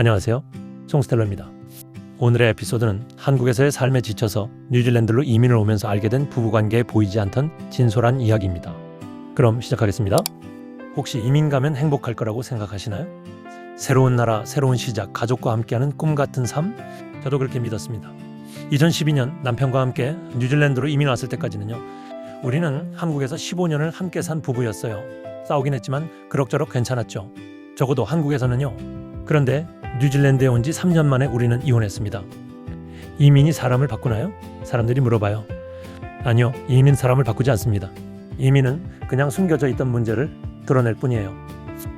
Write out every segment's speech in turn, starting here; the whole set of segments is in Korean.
안녕하세요. 송스텔러입니다. 오늘의 에피소드는 한국에서의 삶에 지쳐서 뉴질랜드로 이민을 오면서 알게 된 부부관계에 보이지 않던 진솔한 이야기입니다. 그럼 시작하겠습니다. 혹시 이민 가면 행복할 거라고 생각하시나요? 새로운 나라, 새로운 시작, 가족과 함께하는 꿈 같은 삶? 저도 그렇게 믿었습니다. 2012년 남편과 함께 뉴질랜드로 이민 왔을 때까지는요, 우리는 한국에서 15년을 함께 산 부부였어요. 싸우긴 했지만 그럭저럭 괜찮았죠. 적어도 한국에서는요. 그런데 뉴질랜드에 온 지 3년 만에 우리는 이혼했습니다. 이민이 사람을 바꾸나요? 사람들이 물어봐요. 아니요, 이민 사람을 바꾸지 않습니다. 이민은 그냥 숨겨져 있던 문제를 드러낼 뿐이에요.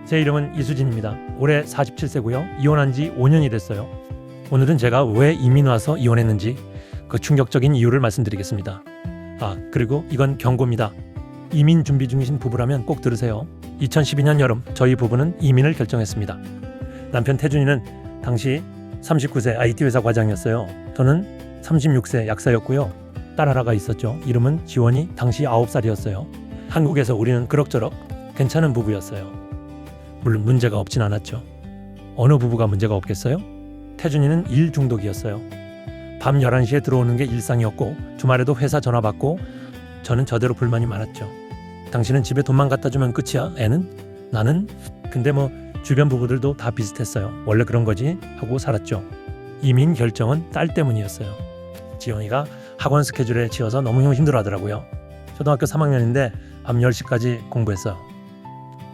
제 이름은 이수진입니다. 올해 47세고요. 이혼한 지 5년이 됐어요. 오늘은 제가 왜 이민 와서 이혼했는지 그 충격적인 이유를 말씀드리겠습니다. 그리고 이건 경고입니다. 이민 준비 중이신 부부라면 꼭 들으세요. 2012년 여름 저희 부부는 이민을 결정했습니다. 남편 태준이는 당시 39세 IT 회사 과장이었어요. 저는 36세 약사였고요. 딸 하나가 있었죠. 이름은 지원이, 당시 9살이었어요. 한국에서 우리는 그럭저럭 괜찮은 부부였어요. 물론 문제가 없진 않았죠. 어느 부부가 문제가 없겠어요? 태준이는 일 중독이었어요. 밤 11시에 들어오는 게 일상이었고 주말에도 회사 전화 받고 저는 저대로 불만이 많았죠. 당신은 집에 돈만 갖다 주면 끝이야? 애는? 나는? 근데 주변 부부들도 다 비슷했어요. 원래 그런 거지 하고 살았죠. 이민 결정은 딸 때문이었어요. 지원이가 학원 스케줄에 치여서 너무 힘들어하더라고요. 초등학교 3학년인데 밤 10시까지 공부했어요.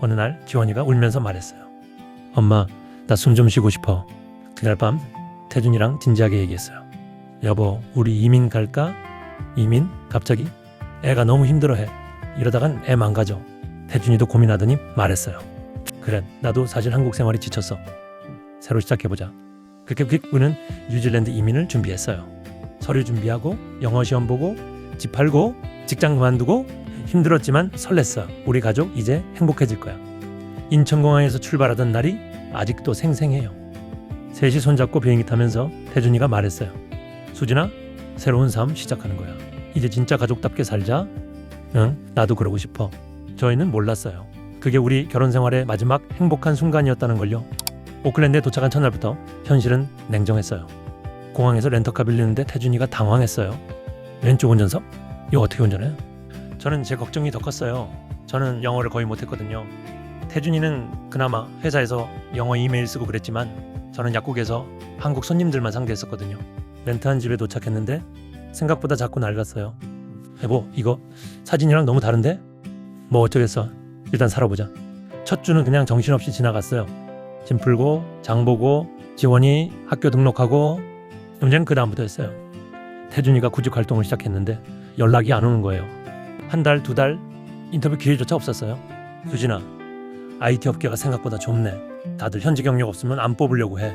어느 날 지원이가 울면서 말했어요. 엄마, 나 숨 좀 쉬고 싶어. 그날 밤 태준이랑 진지하게 얘기했어요. 여보, 우리 이민 갈까? 이민? 갑자기? 애가 너무 힘들어해. 이러다간 애 망가져. 태준이도 고민하더니 말했어요. 그래, 나도 사실 한국 생활이 지쳤어. 새로 시작해보자. 그렇게 우리는 뉴질랜드 이민을 준비했어요. 서류 준비하고 영어 시험 보고 집 팔고 직장 그만두고 힘들었지만 설렜어요. 우리 가족 이제 행복해질 거야. 인천공항에서 출발하던 날이 아직도 생생해요. 셋이 손잡고 비행기 타면서 태준이가 말했어요. 수진아, 새로운 삶 시작하는 거야. 이제 진짜 가족답게 살자. 응, 나도 그러고 싶어. 저희는 몰랐어요. 그게 우리 결혼 생활의 마지막 행복한 순간이었다는 걸요. 오클랜드에 도착한 첫날부터 현실은 냉정했어요. 공항에서 렌터카 빌리는데 태준이가 당황했어요. 왼쪽 운전석? 이거 어떻게 운전해? 저는 제 걱정이 더 컸어요. 저는 영어를 거의 못했거든요. 태준이는 그나마 회사에서 영어 이메일 쓰고 그랬지만 저는 약국에서 한국 손님들만 상대했었거든요. 렌트한 집에 도착했는데 생각보다 작고 낡았어요. 여보, 이거 사진이랑 너무 다른데? 뭐 어쩌겠어. 일단 살아보자. 첫 주는 그냥 정신없이 지나갔어요. 짐 풀고 장 보고 지원이 학교 등록하고 문제는 그 다음부터 했어요. 태준이가 구직 활동을 시작했는데 연락이 안 오는 거예요. 한 달, 두 달 인터뷰 기회조차 없었어요. 수진아, IT 업계가 생각보다 좁네. 다들 현지 경력 없으면 안 뽑으려고 해.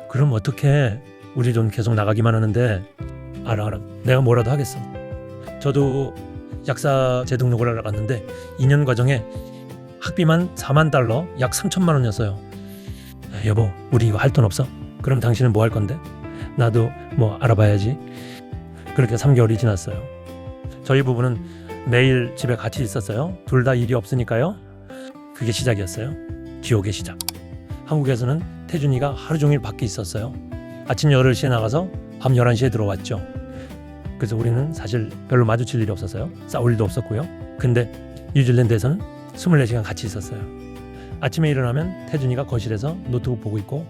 그럼 어떡해. 우리 돈 계속 나가기만 하는데. 알아. 내가 뭐라도 하겠어. 저도 약사 재등록을 하러 갔는데 2년 과정에 학비만 4만 달러, 약 3천만 원이었어요. 여보, 우리 이거 할 돈 없어? 그럼 당신은 뭐 할 건데? 나도 알아봐야지. 그렇게 3개월이 지났어요. 저희 부부는 매일 집에 같이 있었어요. 둘 다 일이 없으니까요. 그게 시작이었어요. 지옥의 시작. 한국에서는 태준이가 하루 종일 밖에 있었어요. 아침 8시에 나가서 밤 11시에 들어왔죠. 그래서 우리는 사실 별로 마주칠 일이 없었어요. 싸울 일도 없었고요. 근데 뉴질랜드에서는 24시간 같이 있었어요. 아침에 일어나면 태준이가 거실에서 노트북 보고 있고,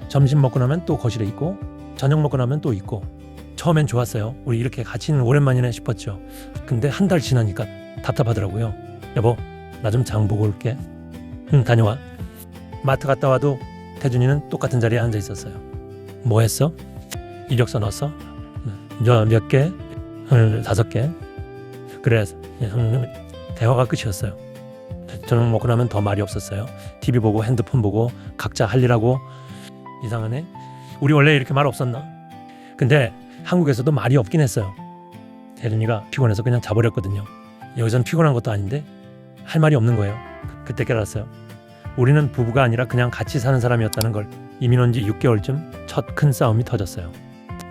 점심 먹고 나면 또 거실에 있고, 저녁 먹고 나면 또 있고. 처음엔 좋았어요. 우리 이렇게 같이 있는 오랜만이네 싶었죠. 근데 한 달 지나니까 답답하더라고요. 여보, 나 좀 장 보고 올게. 응, 다녀와. 마트 갔다 와도 태준이는 똑같은 자리에 앉아 있었어요. 뭐 했어? 이력서 넣었어? 몇 개? 5개. 그래, 대화가 끝이었어요. 저녁 먹고 나면 더 말이 없었어요. TV 보고 핸드폰 보고 각자 할 일하고. 이상하네. 우리 원래 이렇게 말 없었나? 근데 한국에서도 말이 없긴 했어요. 태준이가 피곤해서 그냥 자버렸거든요. 여기선 피곤한 것도 아닌데 할 말이 없는 거예요. 그때 깨달았어요. 우리는 부부가 아니라 그냥 같이 사는 사람이었다는 걸. 이민 온 지 6개월쯤 첫 큰 싸움이 터졌어요.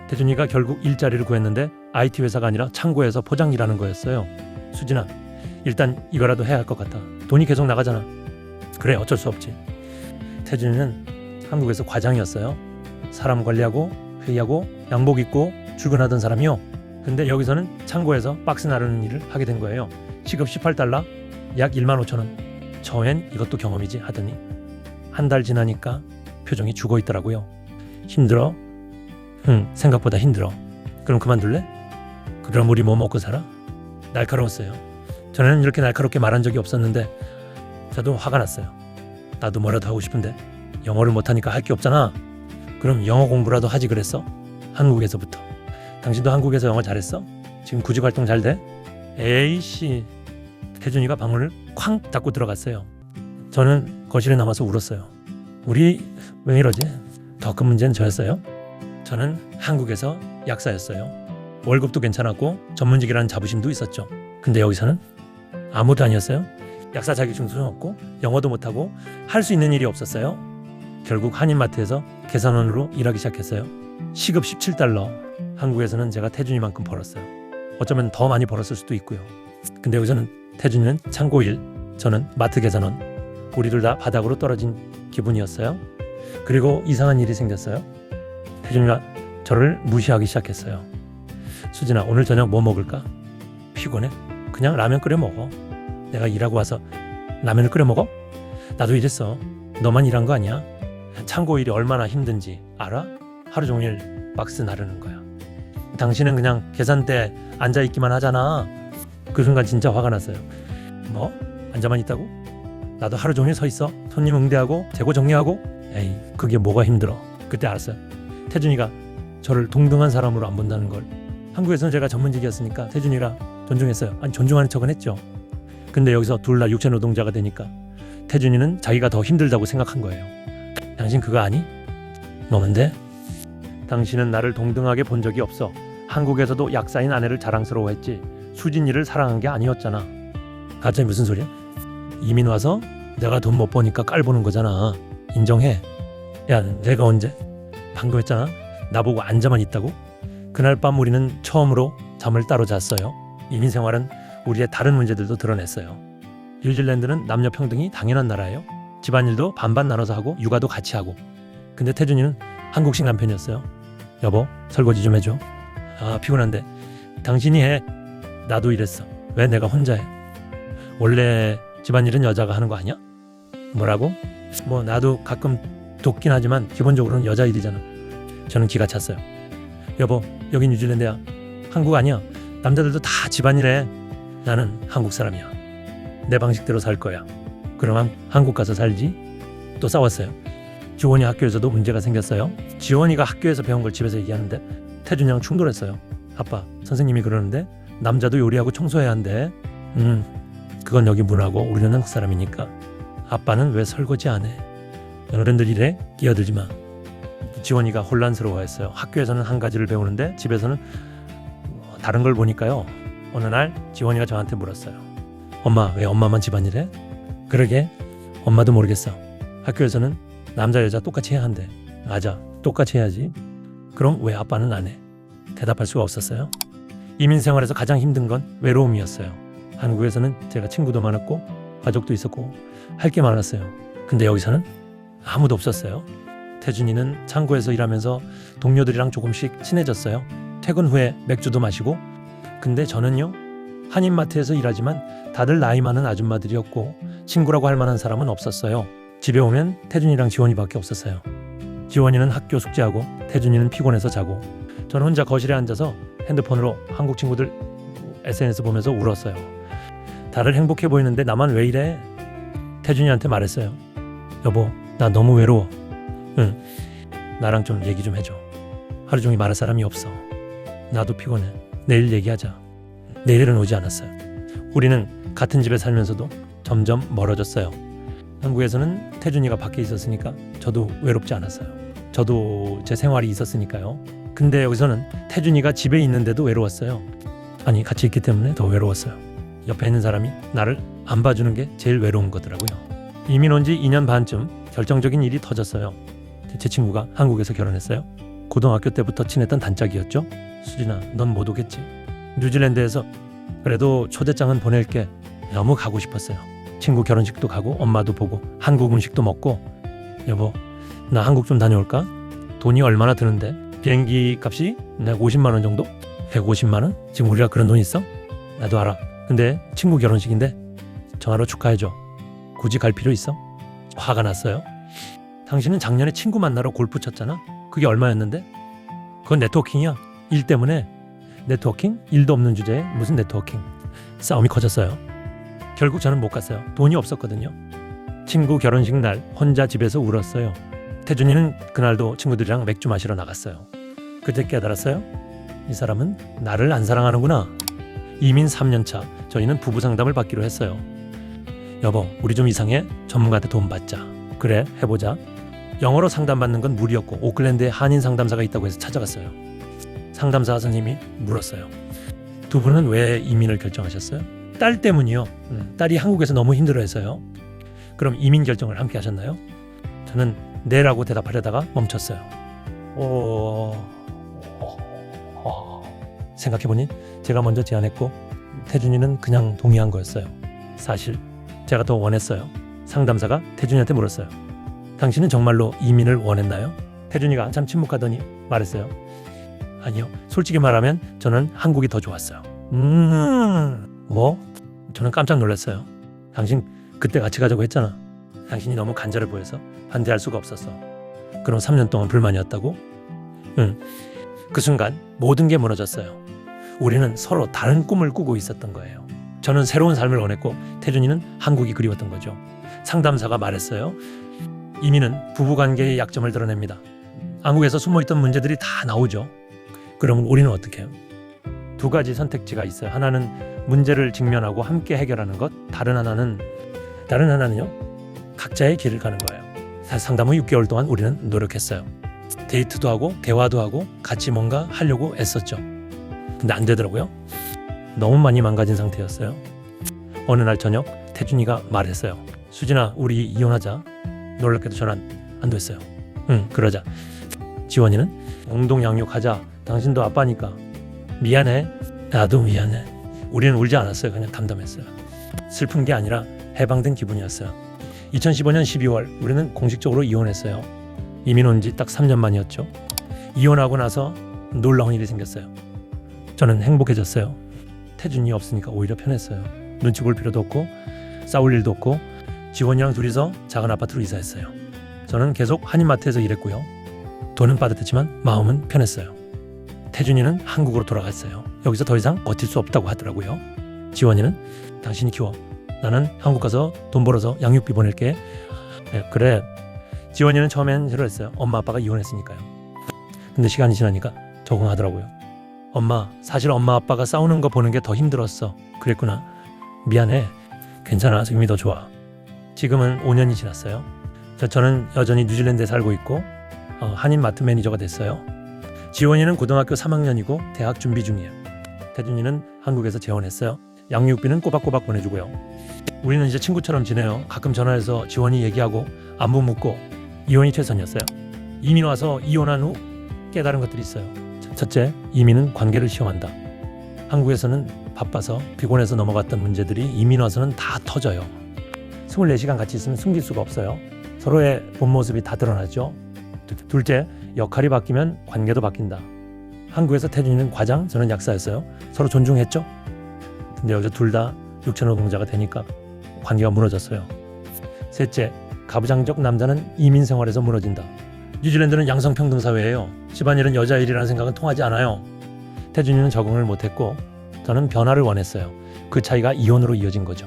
태준이가 결국 일자리를 구했는데 IT 회사가 아니라 창고에서 포장 일하는 거였어요. 수진아, 일단 이거라도 해야 할 것 같아. 돈이 계속 나가잖아. 그래, 어쩔 수 없지. 태준이는 한국에서 과장이었어요. 사람 관리하고 회의하고 양복 입고 출근하던 사람이요. 근데 여기서는 창고에서 박스 나르는 일을 하게 된 거예요. 시급 18달러, 약 15,000원. 저엔 이것도 경험이지 하더니 한 달 지나니까 표정이 죽어 있더라고요. 힘들어? 응, 생각보다 힘들어. 그럼 그만둘래? 그럼 우리 뭐 먹고 살아? 날카로웠어요. 전에는 이렇게 날카롭게 말한 적이 없었는데 저도 화가 났어요. 나도 뭐라도 하고 싶은데 영어를 못하니까 할 게 없잖아. 그럼 영어 공부라도 하지 그랬어? 한국에서부터. 당신도 한국에서 영어 잘했어? 지금 구직 활동 잘 돼? 에이씨. 태준이가 방문을 쾅 닫고 들어갔어요. 저는 거실에 남아서 울었어요. 우리 왜 이러지? 더 큰 문제는 저였어요. 저는 한국에서 약사였어요. 월급도 괜찮았고 전문직이라는 자부심도 있었죠. 근데 여기서는 아무도 아니었어요. 약사 자격증도 없고 영어도 못하고 할 수 있는 일이 없었어요. 결국 한인마트에서 계산원으로 일하기 시작했어요. 시급 17달러. 한국에서는 제가 태준이만큼 벌었어요. 어쩌면 더 많이 벌었을 수도 있고요. 근데 여기서는 태준이는 창고일, 저는 마트 계산원. 우리 둘 다 바닥으로 떨어진 기분이었어요. 그리고 이상한 일이 생겼어요. 태준이가 저를 무시하기 시작했어요. 수진아, 오늘 저녁 뭐 먹을까? 피곤해? 그냥 라면 끓여 먹어. 내가 일하고 와서 라면을 끓여 먹어? 나도 이랬어. 너만 일한 거 아니야? 창고 일이 얼마나 힘든지 알아? 하루 종일 박스 나르는 거야. 당신은 그냥 계산대에 앉아있기만 하잖아. 그 순간 진짜 화가 났어요. 뭐? 앉아만 있다고? 나도 하루 종일 서 있어. 손님 응대하고 재고 정리하고. 에이, 그게 뭐가 힘들어. 그때 알았어요. 태준이가 저를 동등한 사람으로 안 본다는 걸. 한국에서는 제가 전문직이었으니까 태준이라 존중했어요. 아니, 존중하는 척은 했죠. 근데 여기서 둘 다 육체 노동자가 되니까 태준이는 자기가 더 힘들다고 생각한 거예요. 당신 그거 아니? 너는데? 당신은 나를 동등하게 본 적이 없어. 한국에서도 약사인 아내를 자랑스러워했지 수진이를 사랑한 게 아니었잖아. 갑자기 무슨 소리야? 이민 와서 내가 돈 못 버니까 깔보는 거잖아. 인정해. 야, 내가 언제? 방금 했잖아. 나보고 앉아만 있다고? 그날 밤 우리는 처음으로 잠을 따로 잤어요. 이민 생활은 우리의 다른 문제들도 드러냈어요. 뉴질랜드는 남녀 평등이 당연한 나라예요. 집안일도 반반 나눠서 하고 육아도 같이 하고. 근데 태준이는 한국식 남편이었어요. 여보, 설거지 좀 해줘. 아, 피곤한데. 당신이 해. 나도 이랬어. 왜 내가 혼자 해? 원래 집안일은 여자가 하는 거 아니야? 뭐라고? 뭐 나도 가끔 돕긴 하지만 기본적으로는 여자 일이잖아. 저는 기가 찼어요. 여보, 여기 뉴질랜드야. 한국 아니야. 남자들도 다 집안일 해. 나는 한국 사람이야. 내 방식대로 살 거야. 그럼 한국 가서 살지? 또 싸웠어요. 지원이 학교에서도 문제가 생겼어요. 지원이가 학교에서 배운 걸 집에서 얘기하는데 태준이랑 충돌했어요. 아빠, 선생님이 그러는데 남자도 요리하고 청소해야 한대. 그건 여기 문화고 우리는 한국 사람이니까. 아빠는 왜 설거지 안 해? 어른들 일에 끼어들지 마. 지원이가 혼란스러워했어요. 학교에서는 한 가지를 배우는데 집에서는 다른 걸 보니까요. 어느 날 지원이가 저한테 물었어요. 엄마, 왜 엄마만 집안일해? 그러게, 엄마도 모르겠어. 학교에서는 남자 여자 똑같이 해야 한대. 맞아, 똑같이 해야지. 그럼 왜 아빠는 안 해? 대답할 수가 없었어요. 이민 생활에서 가장 힘든 건 외로움이었어요. 한국에서는 제가 친구도 많았고 가족도 있었고 할 게 많았어요. 근데 여기서는 아무도 없었어요. 태준이는 창고에서 일하면서 동료들이랑 조금씩 친해졌어요. 퇴근 후에 맥주도 마시고. 근데 저는요, 한인마트에서 일하지만 다들 나이 많은 아줌마들이었고 친구라고 할 만한 사람은 없었어요. 집에 오면 태준이랑 지원이밖에 없었어요. 지원이는 학교 숙제하고 태준이는 피곤해서 자고 저는 혼자 거실에 앉아서 핸드폰으로 한국 친구들 SNS 보면서 울었어요. 다들 행복해 보이는데 나만 왜 이래? 태준이한테 말했어요. 여보, 나 너무 외로워. 응, 나랑 좀 얘기 좀 해줘. 하루 종일 말할 사람이 없어. 나도 피곤해. 내일 얘기하자. 내일은 오지 않았어요. 우리는 같은 집에 살면서도 점점 멀어졌어요. 한국에서는 태준이가 밖에 있었으니까 저도 외롭지 않았어요. 저도 제 생활이 있었으니까요. 근데 여기서는 태준이가 집에 있는데도 외로웠어요. 아니, 같이 있기 때문에 더 외로웠어요. 옆에 있는 사람이 나를 안 봐주는 게 제일 외로운 거더라고요. 이민 온 지 2년 반쯤 결정적인 일이 터졌어요. 제 친구가 한국에서 결혼했어요. 고등학교 때부터 친했던 단짝이었죠. 수진아, 넌 못 오겠지? 뉴질랜드에서 그래도 초대장은 보낼게. 너무 가고 싶었어요. 친구 결혼식도 가고 엄마도 보고 한국 음식도 먹고. 여보, 나 한국 좀 다녀올까? 돈이 얼마나 드는데? 비행기 값이 내가 50만 원 정도? 150만 원? 지금 우리가 그런 돈 있어? 나도 알아. 근데 친구 결혼식인데 전화로 축하해줘. 굳이 갈 필요 있어? 화가 났어요. 당신은 작년에 친구 만나러 골프 쳤잖아. 그게 얼마였는데? 그건 네트워킹이야. 일 때문에. 네트워킹? 일도 없는 주제에 무슨 네트워킹. 싸움이 커졌어요. 결국 저는 못 갔어요. 돈이 없었거든요. 친구 결혼식 날 혼자 집에서 울었어요. 태준이는 그날도 친구들이랑 맥주 마시러 나갔어요. 그때 깨달았어요. 이 사람은 나를 안 사랑하는구나. 이민 3년차 저희는 부부 상담을 받기로 했어요. 여보, 우리 좀 이상해? 전문가한테 돈 받자. 그래, 해보자. 영어로 상담받는 건 무리였고 오클랜드에 한인 상담사가 있다고 해서 찾아갔어요. 상담사 선생님이 물었어요. 두 분은 왜 이민을 결정하셨어요? 딸 때문이요. 딸이 한국에서 너무 힘들어해서요. 그럼 이민 결정을 함께 하셨나요? 저는 네라고 대답하려다가 멈췄어요. 생각해보니 제가 먼저 제안했고 태준이는 그냥 동의한 거였어요. 사실 제가 더 원했어요. 상담사가 태준이한테 물었어요. 당신은 정말로 이민을 원했나요? 태준이가 한참 침묵하더니 말했어요. 아니요. 솔직히 말하면 저는 한국이 더 좋았어요. 뭐? 저는 깜짝 놀랐어요. 당신 그때 같이 가자고 했잖아. 당신이 너무 간절해 보여서 반대할 수가 없었어. 그럼 3년 동안 불만이었다고? 응. 그 순간 모든 게 무너졌어요. 우리는 서로 다른 꿈을 꾸고 있었던 거예요. 저는 새로운 삶을 원했고 태준이는 한국이 그리웠던 거죠. 상담사가 말했어요. 이민은 부부관계의 약점을 드러냅니다. 한국에서 숨어있던 문제들이 다 나오죠. 그럼 우리는 어떻게 해요? 두 가지 선택지가 있어요. 하나는 문제를 직면하고 함께 해결하는 것, 다른 하나는요. 각자의 길을 가는 거예요. 상담 후 6개월 동안 우리는 노력했어요. 데이트도 하고 대화도 하고 같이 뭔가 하려고 애썼죠. 근데 안 되더라고요. 너무 많이 망가진 상태였어요. 어느 날 저녁 태준이가 말했어요. 수진아, 우리 이혼하자. 놀랍게도 전화는 안 됐어요. 응, 그러자. 지원이는 공동 양육하자. 당신도 아빠니까. 미안해. 나도 미안해. 우리는 울지 않았어요. 그냥 담담했어요. 슬픈 게 아니라 해방된 기분이었어요. 2015년 12월 우리는 공식적으로 이혼했어요. 이민 온 지 딱 3년 만이었죠. 이혼하고 나서 놀라운 일이 생겼어요. 저는 행복해졌어요. 태준이 없으니까 오히려 편했어요. 눈치 볼 필요도 없고 싸울 일도 없고 지원이랑 둘이서 작은 아파트로 이사했어요. 저는 계속 한인마트에서 일했고요. 돈은 빠듯했지만 마음은 편했어요. 태준이는 한국으로 돌아갔어요. 여기서 더 이상 버틸 수 없다고 하더라고요. 지원이는 당신이 키워. 나는 한국 가서 돈 벌어서 양육비 보낼게. 네, 그래. 지원이는 처음엔 싫어했어요. 엄마 아빠가 이혼했으니까요. 근데 시간이 지나니까 적응하더라고요. 엄마, 사실 엄마 아빠가 싸우는 거 보는 게 더 힘들었어. 그랬구나. 미안해. 괜찮아. 지금이 더 좋아. 지금은 5년이 지났어요. 저는 여전히 뉴질랜드에 살고 있고 한인 마트 매니저가 됐어요. 지원이는 고등학교 3학년이고 대학 준비 중이에요. 태준이는 한국에서 재혼했어요. 양육비는 꼬박꼬박 보내주고요. 우리는 이제 친구처럼 지내요. 가끔 전화해서 지원이 얘기하고 안부 묻고. 이혼이 최선이었어요. 이민 와서 이혼한 후 깨달은 것들이 있어요. 첫째, 이민은 관계를 시험한다. 한국에서는 바빠서 피곤해서 넘어갔던 문제들이 이민 와서는 다 터져요. 24시간 같이 있으면 숨길 수가 없어요. 서로의 본 모습이 다 드러나죠. 둘째, 역할이 바뀌면 관계도 바뀐다. 한국에서 태준이는 과장, 저는 약사였어요. 서로 존중했죠. 근데 여기서 둘 다 육체노동자가 되니까 관계가 무너졌어요. 셋째, 가부장적 남자는 이민 생활에서 무너진다. 뉴질랜드는 양성평등 사회예요. 집안일은 여자 일이라는 생각은 통하지 않아요. 태준이는 적응을 못했고 저는 변화를 원했어요. 그 차이가 이혼으로 이어진 거죠.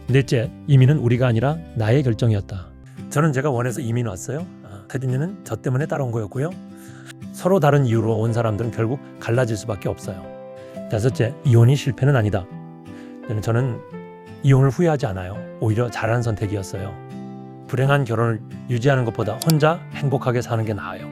넷째, 이민은 우리가 아니라 나의 결정이었다. 저는 제가 원해서 이민 왔어요. 태준이는 저 때문에 따라온 거였고요. 서로 다른 이유로 온 사람들은 결국 갈라질 수밖에 없어요. 다섯째, 이혼이 실패는 아니다. 저는 이혼을 후회하지 않아요. 오히려 잘한 선택이었어요. 불행한 결혼을 유지하는 것보다 혼자 행복하게 사는 게 나아요.